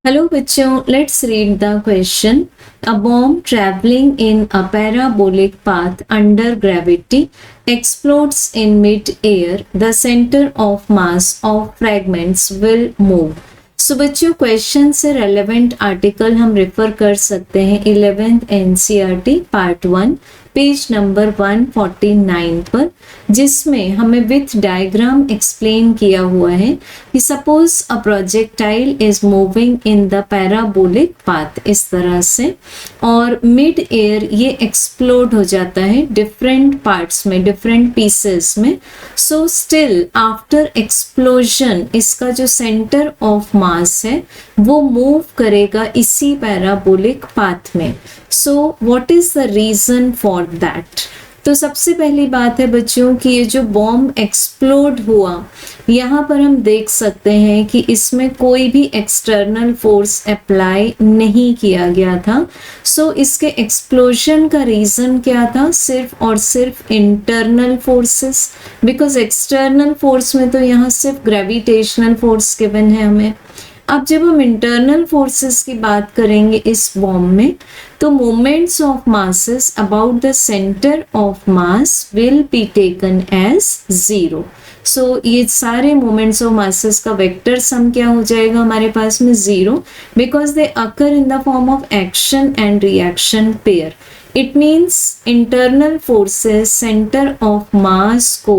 Hello बच्चों, let's read the question. A bomb traveling in a parabolic path under gravity explodes in mid-air. The center of mass of fragments will move. So बच्चों question से relevant article हम refer कर सकते हैं 11th NCERT part 1 page number 149 पर, जिसमें हमें with diagram explain किया हुआ है कि suppose a projectile is moving in the parabolic path, इस तरह से, और मिड एयर ये एक्सप्लोड हो जाता है डिफरेंट पार्ट्स में, डिफरेंट पीसेस में. सो स्टिल आफ्टर एक्सप्लोजन इसका जो सेंटर ऑफ मास है वो मूव करेगा इसी पैराबोलिक पाथ में. So what is the reason for that? तो सबसे पहली बात है बच्चों कि ये जो बॉम्ब एक्सप्लोड हुआ, यहाँ पर हम देख सकते हैं कि इसमें कोई भी एक्सटर्नल फोर्स अप्लाई नहीं किया गया था. सो इसके एक्सप्लोजन का रीज़न क्या था? सिर्फ और सिर्फ internal forces, because external force में तो यहाँ सिर्फ ग्रेविटेशनल फोर्स गिवन है हमें. अब जब हम इंटरनल फोर्सेस की बात करेंगे इस बॉम्ब में, तो moments of masses about the centre of mass will be taken as 0. So ये सारे मोमेंट्स ऑफ मासेस का वेक्टर सम क्या हो जाएगा हमारे पास में? 0, because they occur in the form of action and reaction pair. It means internal forces centre of mass को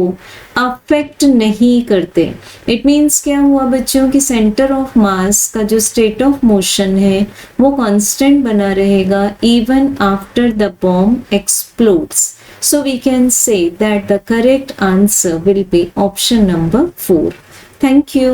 अफेक्ट नहीं करते. इट मीन्स क्या हुआ बच्चों कि सेंटर ऑफ मास का जो स्टेट ऑफ मोशन है वो कांस्टेंट बना रहेगा even after the bomb explodes. So we can say that the correct answer will be option number 4. Thank you.